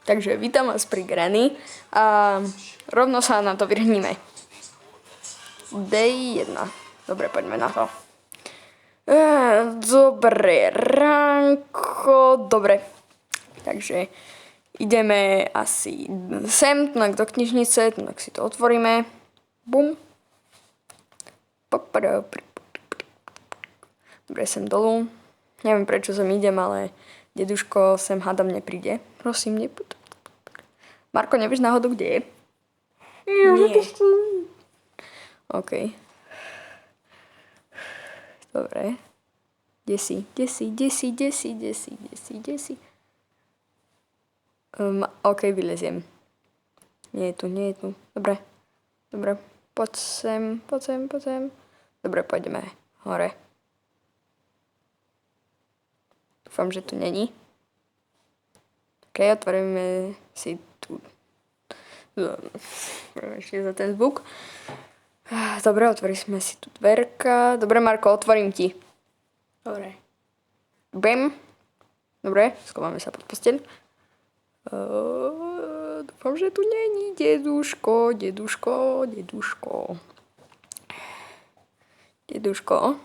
Takže vítam vás pri Granny a rovno sa na to vrhníme. Day 1. Dobre, poďme na to. Dobre, ránko, dobre. Takže ideme asi sem, tunak do knižnice, tunak si to otvoríme. Bum. Dobre, sem dolu. Neviem, prečo sem idem, ale deduško sem hádam nepríde. Prosím, nepoď. Marko, nevieš náhodou, kde je? Nie. OK. Dobre. Kde si? OK, vyleziem. Nie je tu. Dobre. Poď sem. Dobre, poďme hore. Dúfam, že tu není. OK, otvoríme si tu. Ešte za ten zvuk. Dobre, otvoríme si tu dverka. Dobre, Marko, otvorím ti. Dobre. Bam. Dobre, schováme sa pod posteľ. Dúfam, že tu není deduško. Deduško,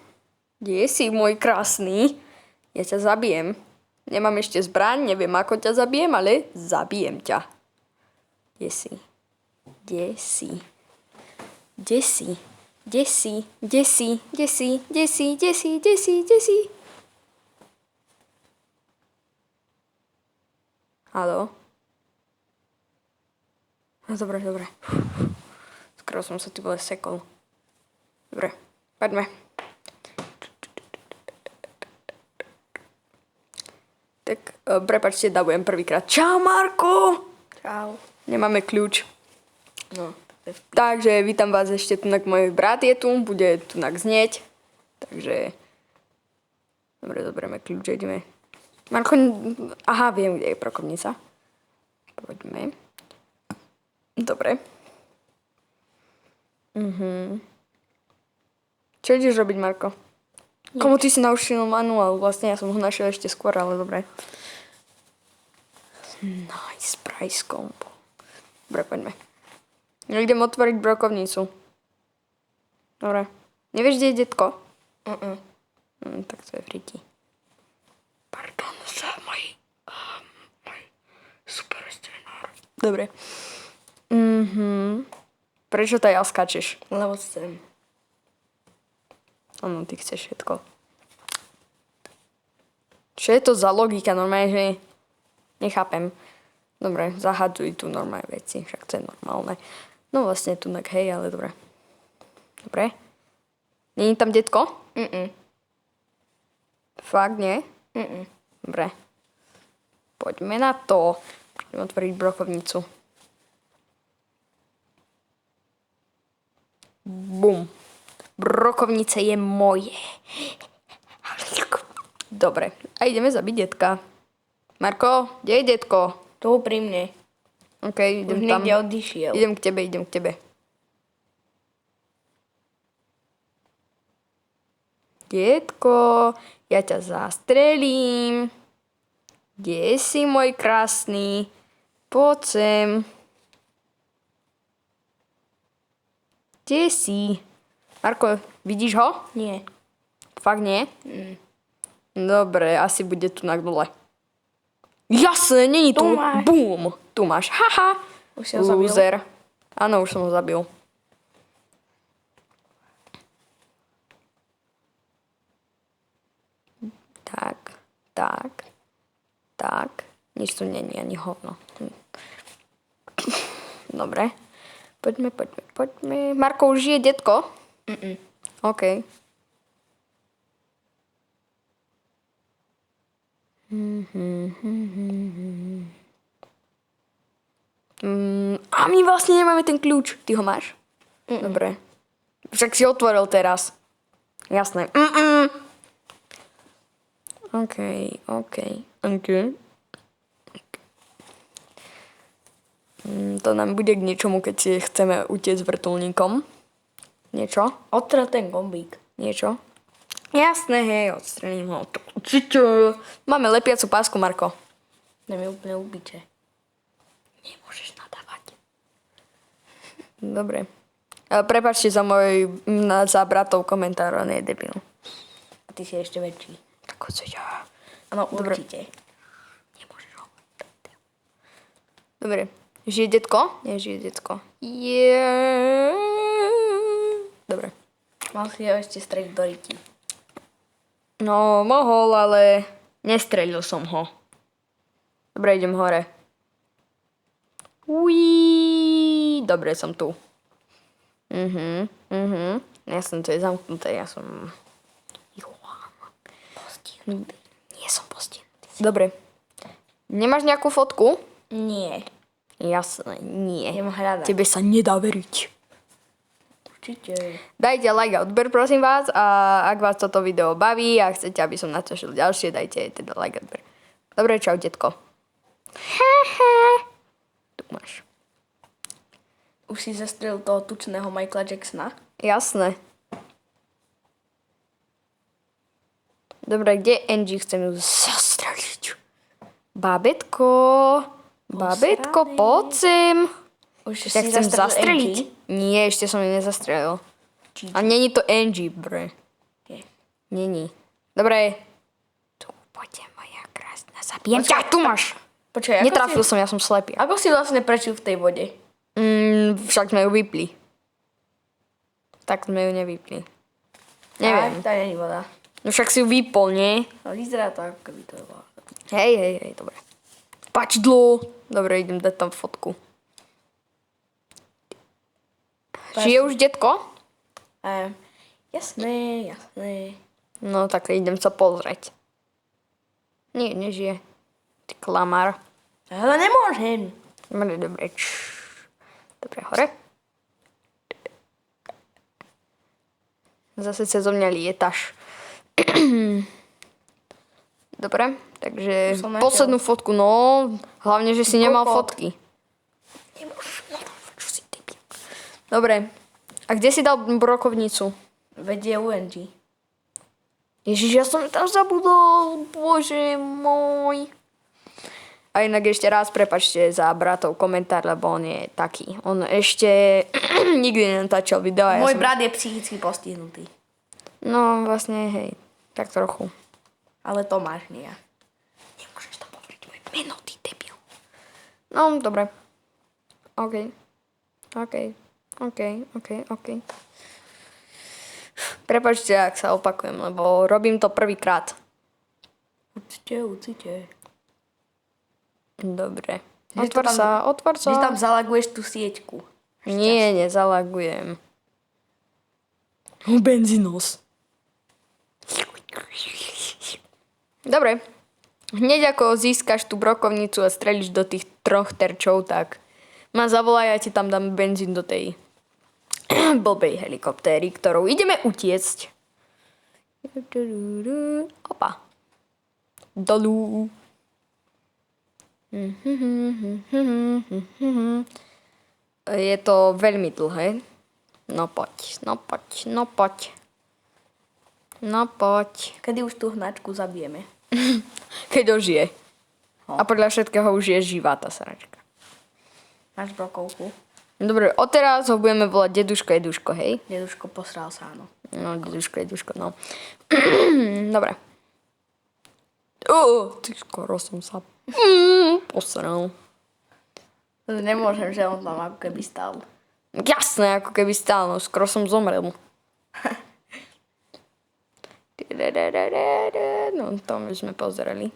kde si, môj krásny? Ja ťa zabijem. Nemám ešte zbraň, neviem ako ťa zabijem, ale zabijem ťa. Kde si? Haló? No dobre. Skoro som sa ty vole sekol. Dobre, poďme. Tak, prepáčte, dabujem prvýkrát. Čau, Marko! Čau. Nemáme kľúč. No. Takže vítam vás ešte tunak, môj brat je tu, bude tunak znieť. Takže... Dobre, zoberieme kľúč, ideme. Marko, aha, viem, kde je brokovnica. Poďme. Dobre. Čo ideš robiť, Marko? Komu ty si naučil manuál? Vlastne ja som ho našiel ešte skôr, ale dobre. Nice, price combo. Dobre, poďme. Ja idem otvoriť brokovnicu. Dobre. Nevieš, kde je detko? Tak to je friti. Pardon za môj super scénár. Dobre. Prečo to ja skáčeš? Lebo chcem. Áno, ty chceš všetko. Čo je to za logika? Normálne, že nechápem. Dobre, zahadzuj tu normálne veci, však to je normálne. No vlastne tu tak hej, ale dobre. Dobre. Není tam detko? Fakt nie? Dobre. Poďme na to. Idem otvoriť brokovnicu. Bum. Brokovnice je moje. Dobre. A ideme zabiť detka. Marko, kde je detko? Tu pri mne. OK, idem Už tam. niekde odišiel. Idem k tebe. Detko, ja ťa zastrelím. Kde si, môj krásny? Poď sem. Kde si? Marko, vidíš ho? Nie. Fakt nie? Dobre, asi bude tu na dole. Jasne, není tu. Tu máš. Bum. Tu máš. Haha. Už si ho zabil? Loser. Áno, už som ho zabil. Tak. Nič tu není, ani hovno. Dobre. Poďme. Marko, už je detko? OK. A my vlastne nemáme ten kľúč. Ty ho máš? Dobre. Však si otvoril teraz. Jasné. OK. To nám bude k niečomu, keď si chceme utiecť vrtuľníkom. Niečo? Odtrel ten gombík. Niečo? Jasné, hej, odstrením ho. Máme lepiacu pásku, Marko. To je mi úplne ubiče. Nemôžeš nadávať. Dobre. Prepáčte za bratov komentár, on je debil. A ty si ešte väčší. Ako co ja? Áno, Dobre. určite. Nemôžeš hovoriť. Dobre. Žije detko? Nežije detko. Dobre. Mal si ho ešte streliť do ryti. No, mohol, ale nestrelil som ho. Dobre, idem hore. Uí, dobre, som tu. Ja som tu je zamknuté, ja som... Postihnutý. Nie som postihnutý. Dobre. Nemáš nejakú fotku? Nie. Jasné, nie. Idem hľadať. Tebe sa nedá veriť. Určite. Dajte like a odber, prosím vás, a ak vás toto video baví a chcete, aby som natočil ďalšie, dajte teda like a odber. Dobre, čau, detko. Tu máš. Už si zastrelil toho tučného Michaela Jacksona? Jasné. Dobre, kde je Angie? Chcem ju zastreliť. Babetko, poď sem. Už Ja si chcem zastrelil zastreliť. Angie? Nie, ešte som ju nezastrelil. Či- A není to Angie, bre. Je. Není. Dobre. Tu poďte, moja krásna. Zabijem ťa, tu máš. Počkaj, Netrafil som, ja som slepý. Ako si vlastne prežil v tej vode? Však sme ju vypli. Tak sme ju nevypli. Neviem. Tá není voda. No však si ju vypol, nie? No vyzerá to, ako keby to bola. Hej, dobre. Pačdlo. Dobre, idem dať tam fotku. Žije už detko? Jasné. No tak idem sa pozrieť. Nie, nežije. Ty klamár. Ale nemôžem. Dobre. Dobre, hore. Zase cezo mňa lietaš. Dobre, takže Už som našiel. poslednú fotku, no. Hlavne, že si nemal Kokot. fotky. Čo si debil. Dobre. A kde si dal brokovnicu? Vedie UNG. Ježiš, ja som tam zabudol. Bože môj. A inak ešte raz prepačte za bratov komentár, lebo on je taký. On ešte nikdy nenatáčal video. a ja Môj som... brat je psychicky postihnutý. No, vlastne, hej. Tak trochu. Ale Tomáš nie. Nemôžeš tam hovoriť moje meno, ty debil. No, dobre. OK. Prepačte, ak sa opakujem, lebo robím to prvýkrát. Určite. Dobre. Že to Otvor sa. Že tam zalaguješ tú sieťku. Nie, nezalagujem. Benzínos. Dobre. Hneď ako získaš tú brokovnicu a strelíš do tých 3 terčov, tak ma zavolaj a ti tam dám benzín do tej blbej helikoptéry, ktorou ideme utiecť. Opa. Dolu. Je to veľmi dlhé. No poď. Kedy už tú hnačku zabijeme? Keď ožije. A podľa všetkého už je živá tá sračka. Máš brokovku? Dobre, odteraz ho budeme volať deduško, Eduško, hej? Deduško posral sa, áno. No, deduško, Eduško, no. Dobre. Ty skoro som sa posral. Nemôžem, že on tam ako keby stál. Jasné, ako keby stál, no skoro som zomrel. No, tam už sme pozerali.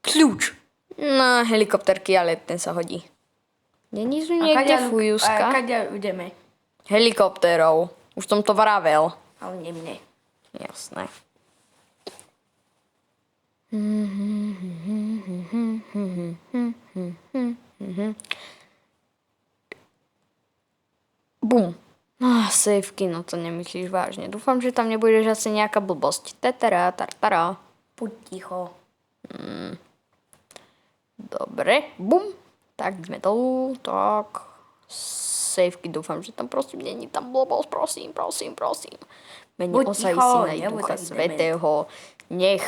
Kľúč na helikopterky, ale ten sa hodí. Není tu niekde fujuska? A kaďa ideme? Helikoptérov. Už som to vravel. Ale nie mne. Jasné. Bum. Safeky, no to nemyslíš vážne. Dúfam, že tam nebudeš asi nejaká blbosť. Tetera, tartara. Buď ticho. Dobre. Bum. Tak sme dolu. Tak. Safeky, dúfam, že tam prosím není tam blbosť. Prosím. Mene Buď Otca i ticho, Syna i nebuď Ducha taký Svätého. Nech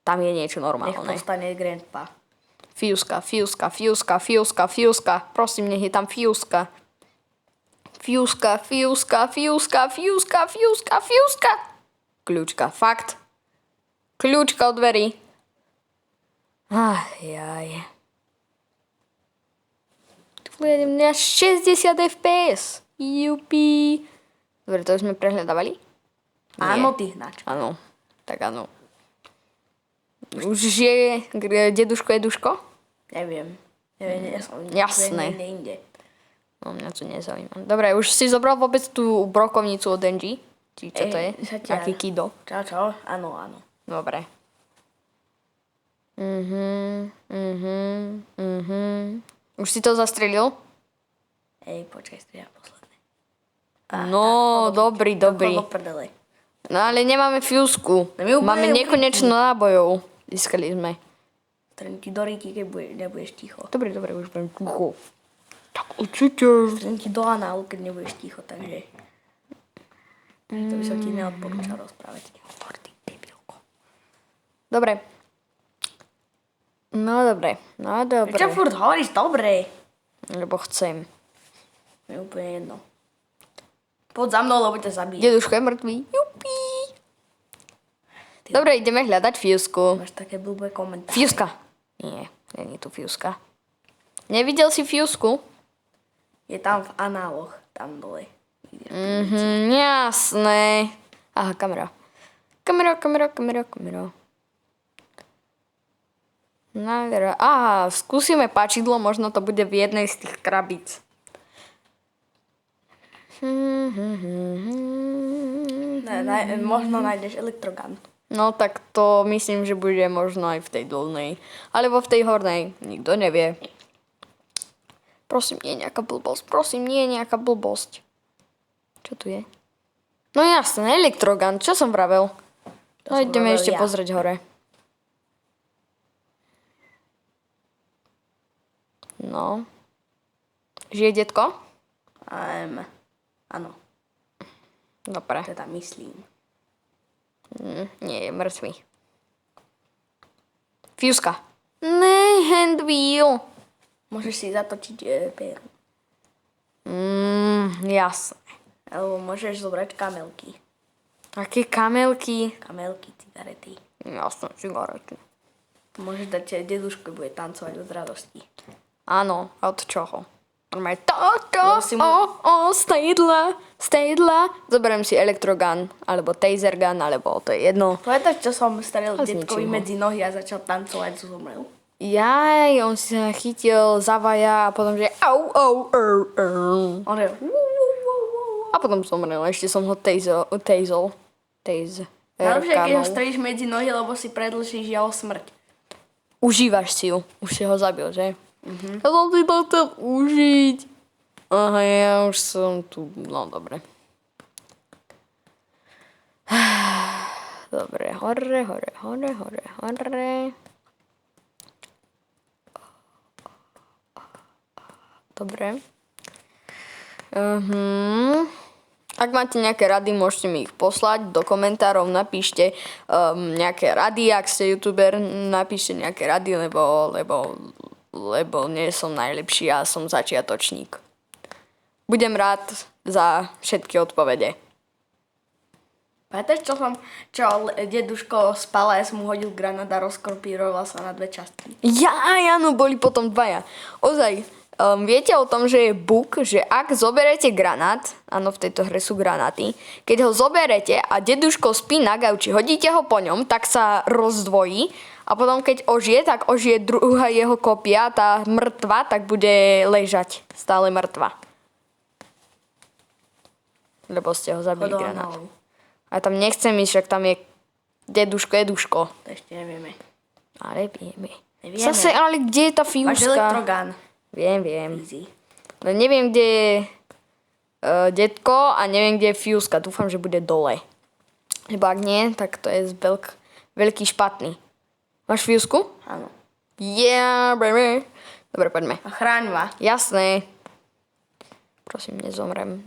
tam je niečo Nech normálne. postane grandpa. Fiuska, fiuska, fiuska, fiuska, fiuska. Prosím, nech je tam fiuska. Fiuska, fiuska, fiuska, fiuska, fiuska, fiuska. Kľúčka, fakt. Kľúčka od dverí. Jaj. Vliedem na 60 fps. Jupi. Dobre, to už sme prehľadávali? Áno, ty hnač. Áno, tak áno. Už je deduško, jeduško? Neviem, ja som Jasné. úplne inde. No, mňa to nezaujíma. Dobre, už si zobral vôbec tú brokovnicu od Angie? Či čo to je? zatiaľ. Aký kido? Čo? Áno. Dobre. Už si to zastrelil? Počkaj, strieľa posledné. No, dobrý. Do prdele. No ale nemáme fiusku. No my ju Máme budeme nekonečno nábojov. Získali sme. Strelím ti do rýky, keď nebudeš ticho. Dobre, už budem ticho. Tak určite. Strelím ti do análu, keď nebudeš ticho, takže... To by som ti neodporúčal rozprávať. Nehovor, ty debilko. Dobre. No dobre. Prečo furt hovoríš dobre? Lebo chcem. Je úplne jedno. Poď za mnou, lebo ťa zabijem. Deduško je mŕtvý. Jupi. Dobre, ideme hľadať fiusku. Máš také blbé komentáře. Fiuska. Nie, nie je tu fiuska. Nevidel si fiusku? Je tam v análoch, tam dole. Jasné. Aha, kamera. Kamera. Aha, skúsime páčidlo, možno to bude v jednej z tých krabíc. Možno nájdeš elektrogun. No tak to myslím, že bude možno aj v tej dolnej. Alebo v tej hornej. Nikto nevie. Prosím, nie je nejaká blbosť. Čo tu je? No jasné, elektrogun. Čo som vravel? No som ideme vravel ešte ja. pozrieť hore. No. Žije detko? Áno, Dobre. teda myslím. Nie, je mŕtvý. Fiuska. Ne, handwheel. Môžeš si zatočiť peru. Jasné. Alebo môžeš zobrať kamelky. Aké kamelky? Kamelky, cigarety. Jasné, cigarety. Môžeš dať deduško, bude tancovať od radosti. Áno, a od čoho? Normálne toto, si mu- stedla. Zoberiem si elektrogun, alebo taser gun, alebo to je jedno. Pamätáš, čo som strelil A detkovi zničím ho. medzi nohy a začal tancovať, zomrel? Jaj, on si sa chytil za vaja a potom že au. On je... A potom zomrel, ešte som ho tasel. Najlepšie, keď ho strelíš medzi nohy, lebo si predlžíš jeho smrť. Užívaš si ju. Už si ho zabil, že? Ja som si to chcel užiť. Aha, ja už som tu. No, dobre. Dobre, hore. Dobre. Ak máte nejaké rady, môžete mi ich poslať do komentárov, napíšte nejaké rady, ak ste youtuber, napíšte nejaké rady, lebo nie som najlepší, ja som začiatočník. Budem rád za všetky odpovede. Pamätáš, čo deduško spal a ja som mu hodil granát a rozkorpíroval sa na 2 časti. Áno, boli potom dvaja. Ozaj, viete o tom, že je bug, že ak zoberete granát, áno, v tejto hre sú granáty, keď ho zoberete a deduško spí na gauči, hodíte ho po ňom, tak sa rozdvojí a potom keď ožije, tak ožije druhá jeho kopia, tá mŕtva, tak bude ležať stále mŕtva. Lebo ste ho zabili Chodol granát. na hlavu. A tam nechcem ísť, však tam je deduško. To ešte nevieme. Ale vieme. Nevieme. Zase, ale kde je tá Máš fiúska? elektrogun. Viem. Easy. No neviem, kde je detko a neviem, kde je fiúska. Dúfam, že bude dole. Lebo ak nie, tak to je veľký špatný. Máš fiúsku? Áno. Yeah, baby. Dobre, poďme. A chráň ma. Jasné. Prosím, nezomrem.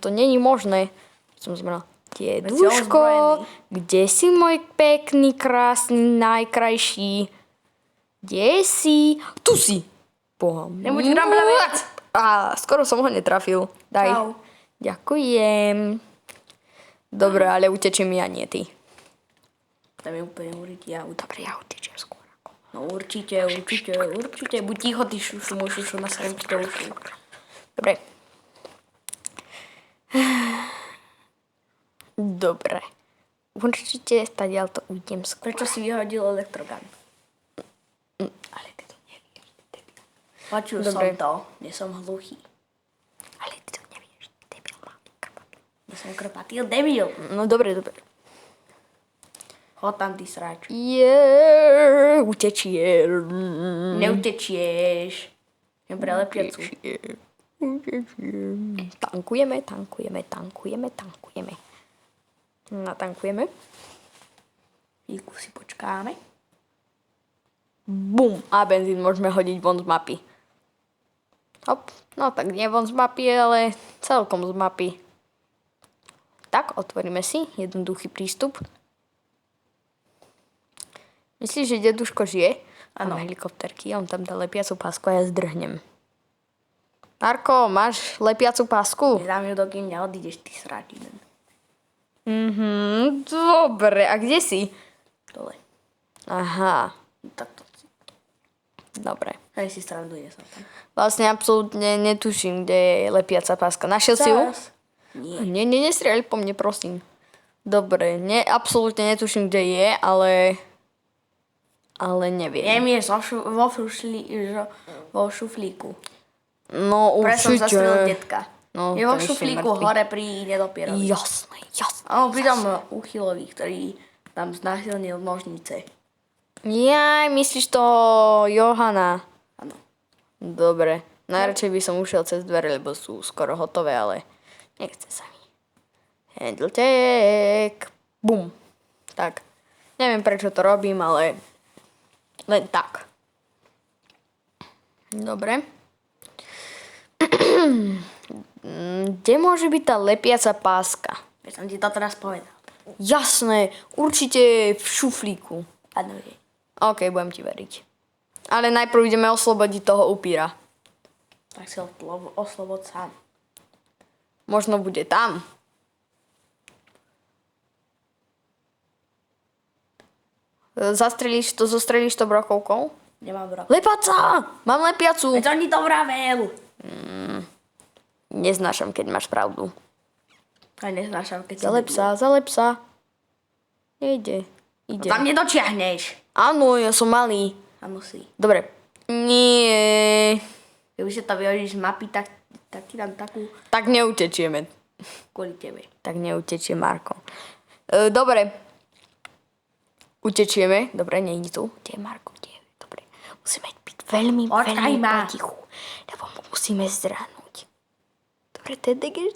To není možné. Som zmrel. Deduško, kde si môj pekný, krásny, najkrajší? Kde si? Tu si. Boha. Nebuď kramľavec. A skoro som ho netrafil. Daj. Čau. Ďakujem. Dobre, ale utečím ja, nie ty. Tam je úplne určite ja. Dobre, ja utečiem skôr. No určite. Buď ticho, ty šušu, môj šušu, nasrem ti to ušu. Dobre. Dobre. Určite stadiaľ to ujdem skôr. Prečo si vyhodil elektrogan? Ale ty to nevieš. Počul Dobre. som to, nie som hluchý. Ale ty to nevieš. Debil má krpatý. Nie som krpatý, debil. No dobre. Chod tam, ty sráč. Utečiem. Neutečieš. Jem pre lepiacu. Tankujeme. Natankujeme. Chvíľku si počkáme. Bum. A benzín môžeme hodiť von z mapy. Hop. No tak nie von z mapy, ale celkom z mapy. Tak, otvoríme si jednoduchý prístup. Myslíš, že deduško žije? Áno. Mám helikopterky, on tam dá lepiacu pásku a ja zdrhnem. Marko, máš lepiacu pásku? Nedám ju, dokým neodídeš, ty sráč jeden. Dobre, a kde si? Dole. Aha, Tak to si. dobre. Hej, si stranduje sa tam. Vlastne absolútne netuším, kde je lepiaca páska. Našiel si ju? Zaraz. Nie. Nestrieľ po mne, prosím. Dobre, absolútne netuším, kde je, ale neviem. Jem je vo šuflíku. No Pre som určite. zastrelil detka. No, Je vo ten ešte šuflíku mŕtvy. hore pri nedopierovi. Jasné. Áno, pri tom úchylovi, ktorý tam znásilnil nožnice. Jaj, myslíš to Johana? Áno. Dobre. Najradšej by som ušiel cez dvere, lebo sú skoro hotové, ale nechce sa mi. Handle check. Bum. Tak. Neviem, prečo to robím, ale len tak. Dobre. Kde môže byť tá lepiaca páska? Ja som ti to teraz povedal. Jasné, určite v šuflíku. Áno, je. OK, budem ti veriť. Ale najprv ideme oslobodiť toho upíra. Tak si oslobod sám. Možno bude tam. Zostrelíš to brokovkou? Nemám brok. Lepaca! Mám lepiacu! Veď som ti to vravel. Neznášam, keď máš pravdu. Aj neznášam, keď si Zalep sa. Nejde. Ide. Tam nedočiahneš. Áno, ja som malý. A musí. Dobre. Nie. Keby si to vyhodíš z mapy, tak ti dám takú Tak neutečieme. kvôli tebe. Tak neutečie Marko. Dobre. Utečieme. Dobre, nie je tu. Kde je Marko? Kde je? Dobre. Musíme byť veľmi Počkaj ma. potichu. Lebo mu musíme zdránuť. Dobre, to je degeš.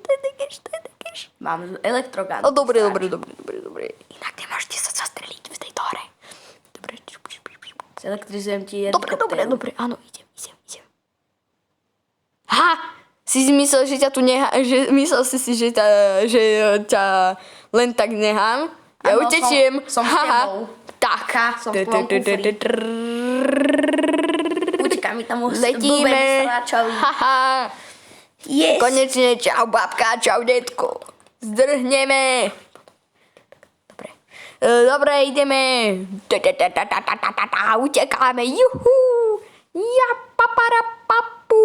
Mám elektrogan. No dobre. Inak nemôžete sa zastreliť v tejto hre. Dobre. Elektrizujem ti helikoptéru. Dobre. Áno, idem. Ha! Si myslel, že ťa tu myslel si, že ťa len tak nechám? Ja Áno, utečiem. som s tebou. Tak. Som v tvojom kufri. Počkaj, mi tam Letíme. Haha. Yes. Konečne, čau babka, čau detko. Zdrhneme. Dobre, ideme. Utekáme. Juhu. Ja paparapapu.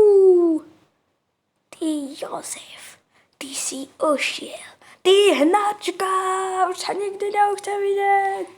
Ty, Jozef, ty si ušiel. Ty, hnačka, už sa nikdy nechce vidieť.